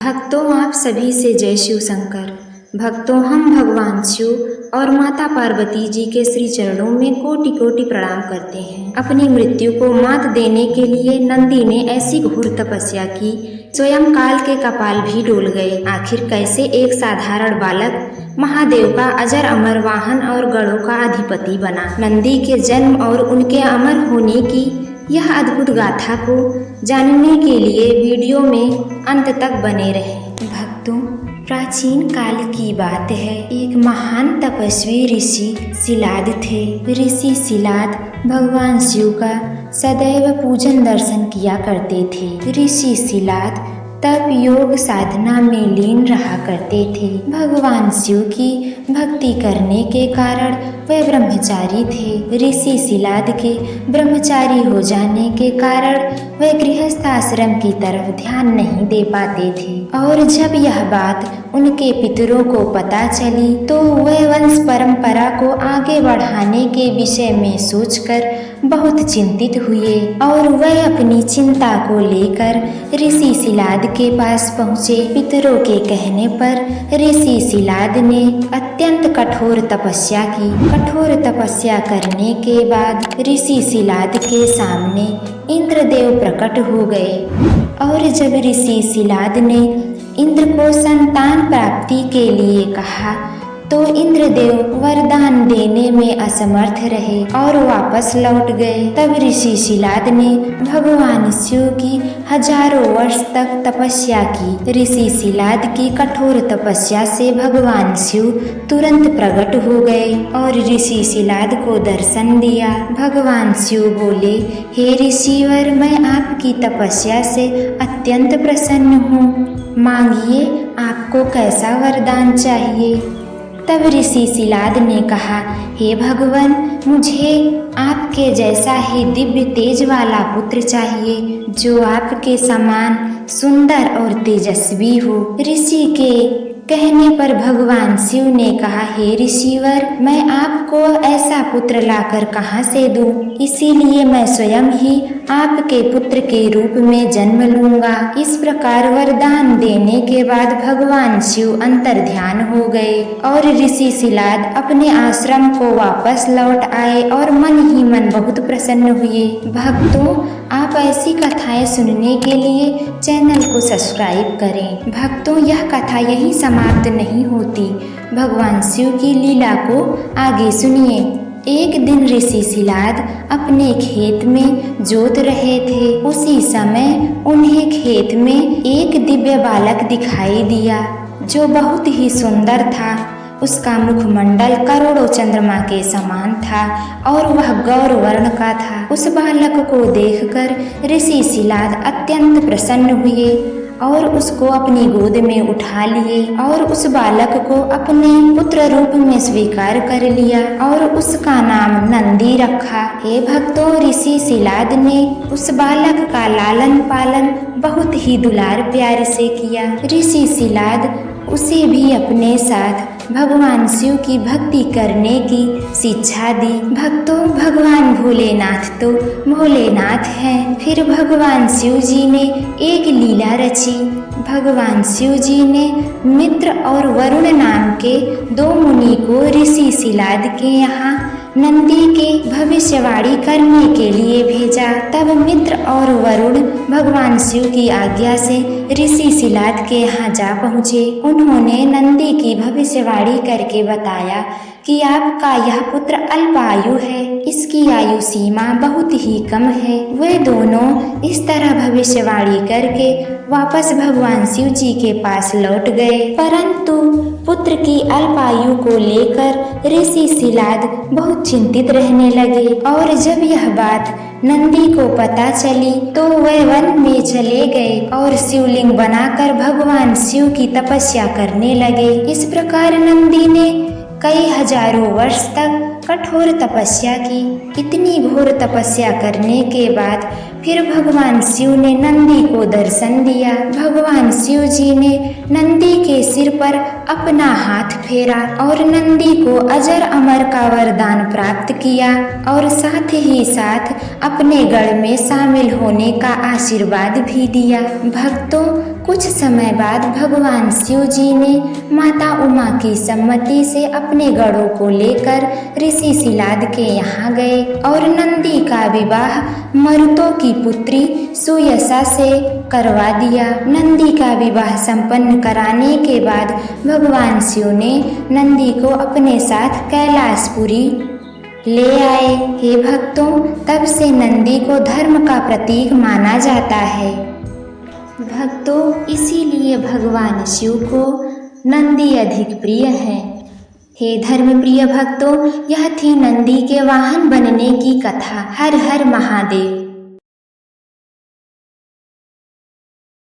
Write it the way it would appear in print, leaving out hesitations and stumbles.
भक्तों, आप सभी से जय शिव शंकर। भक्तों, हम भगवान शिव और माता पार्वती जी के श्री चरणों में कोटि कोटि प्रणाम करते हैं। अपनी मृत्यु को मात देने के लिए नंदी ने ऐसी घोर तपस्या की, स्वयं काल के कपाल भी डोल गए। आखिर कैसे एक साधारण बालक महादेव का अजर अमर वाहन और गणों का अधिपति बना। नंदी के जन्म और उनके अमर होने की यह अद्भुत गाथा को जानने के लिए वीडियो में अंत तक बने रहें। भक्तों, प्राचीन काल की बात है। एक महान तपस्वी ऋषि शिलाद थे। ऋषि शिलाद भगवान शिव का सदैव पूजन दर्शन किया करते थे। ऋषि शिलाद तप योग साधना में लीन रहा करते थे। भगवान शिव की भक्ति करने के कारण वे ब्रह्मचारी थे। ऋषि शिलाद के ब्रह्मचारी हो जाने के कारण वे गृहस्थ आश्रम की तरफ ध्यान नहीं दे पाते थे। और जब यह बात उनके पितरों को पता चली तो वे वंश परंपरा को आगे बढ़ाने के विषय में सोचकर बहुत चिंतित हुए और वे अपनी चिंता को लेकर ऋषि शिलाद के पास पहुँचे। पितरों के कहने पर ऋषि शिलाद ने अत्यंत कठोर तपस्या की। कठोर तपस्या करने के बाद ऋषि शिलाद के सामने इंद्रदेव प्रकट हो गए और जब ऋषि शिलाद ने इंद्र को संतान प्राप्ति के लिए कहा तो इंद्रदेव वरदान देने में असमर्थ रहे और वापस लौट गए। तब ऋषि शिलाद ने भगवान शिव की हजारों वर्ष तक तपस्या की। ऋषि शिलाद की कठोर तपस्या से भगवान शिव तुरंत प्रकट हो गए और ऋषि शिलाद को दर्शन दिया। भगवान शिव बोले, हे ऋषिवर, मैं आपकी तपस्या से अत्यंत प्रसन्न हूँ। मांगिए, आपको कैसा वरदान चाहिए। तब ऋषि शिलाद ने कहा, हे भगवान, मुझे आपके जैसा ही दिव्य तेज वाला पुत्र चाहिए जो आपके समान सुंदर और तेजस्वी हो। ऋषि के कहने पर भगवान शिव ने कहा, हे ऋषिवर, मैं आपको ऐसा पुत्र लाकर कहाँ से दूं? इसीलिए मैं स्वयं ही आपके पुत्र के रूप में जन्म लूंगा। इस प्रकार वरदान देने के बाद भगवान शिव अंतर ध्यान हो गए और ऋषि शिलाद अपने आश्रम को वापस लौट आए और मन ही मन बहुत प्रसन्न हुए। भक्तों, आप ऐसी कथाएं सुनने के लिए चैनल को सब्सक्राइब करें। भक्तों, यह कथा यहीं समाप्त नहीं होती। भगवान शिव की लीला को आगे सुनिए। एक दिन ऋषि शिलाद अपने खेत में जोत रहे थे। उसी समय उन्हें खेत में एक दिव्य बालक दिखाई दिया जो बहुत ही सुंदर था। उसका मुखमंडल करोड़ों चंद्रमा के समान था और वह गौर वर्ण का था। उस बालक को देखकर ऋषि शिलाद अत्यंत प्रसन्न हुए और उसको अपनी गोद में उठा लिए और उस बालक को अपने पुत्र रूप में स्वीकार कर लिया और उसका नाम नंदी रखा। हे भक्तों, ऋषि शिलाद ने उस बालक का लालन पालन बहुत ही दुलार प्यार से किया। ऋषि शिलाद उसे भी अपने साथ भगवान शिव की भक्ति करने की शिक्षा दी। भक्तों, भगवान भोलेनाथ तो भोलेनाथ हैं। फिर भगवान शिव जी ने एक लीला रची। भगवान शिव जी ने मित्र और वरुण नाम के दो मुनि को ऋषि शिलाद के यहाँ नंदी के भविष्यवाणी करने के लिए भेजा। तब मित्र और वरुण भगवान शिव की आज्ञा से ऋषि शिलाद के यहाँ जा पहुँचे। उन्होंने नंदी की भविष्यवाणी करके बताया कि आपका यह पुत्र अल्पायु है, इसकी आयु सीमा बहुत ही कम है। वे दोनों इस तरह भविष्यवाणी करके वापस भगवान शिव जी के पास लौट गए। परंतु पुत्र की अल्पायु को लेकर ऋषि शिलाद बहुत चिंतित रहने लगे और जब यह बात नंदी को पता चली तो वे वन में चले गए और शिवलिंग बनाकर भगवान शिव की तपस्या करने लगे। इस प्रकार नंदी ने कई हजारों वर्ष तक कठोर तपस्या की। इतनी घोर तपस्या करने के बाद फिर भगवान शिव ने नंदी को दर्शन दिया। भगवान शिव जी ने नंदी के सिर पर अपना हाथ फेरा और नंदी को अजर अमर का वरदान प्राप्त किया और साथ ही साथ अपने गढ़ में शामिल होने का आशीर्वाद भी दिया। भक्तों, कुछ समय बाद भगवान शिव जी ने माता उमा की सम्मति से अपने गढ़ों को लेकर ऋषि शिलाद के यहाँ गए और नंदी का विवाह मरुतों की पुत्री सुयसा से करवा दिया। नंदी का विवाह संपन्न कराने के बाद भगवान शिव ने नंदी को अपने साथ कैलाशपुरी ले आए। हे भक्तों, तब से नंदी को धर्म का प्रतीक माना जाता है। भक्तों, इसीलिए भगवान शिव को नंदी अधिक प्रिय है। हे धर्म प्रिय भक्तों, यह थी नंदी के वाहन बनने की कथा। हर हर महादेव।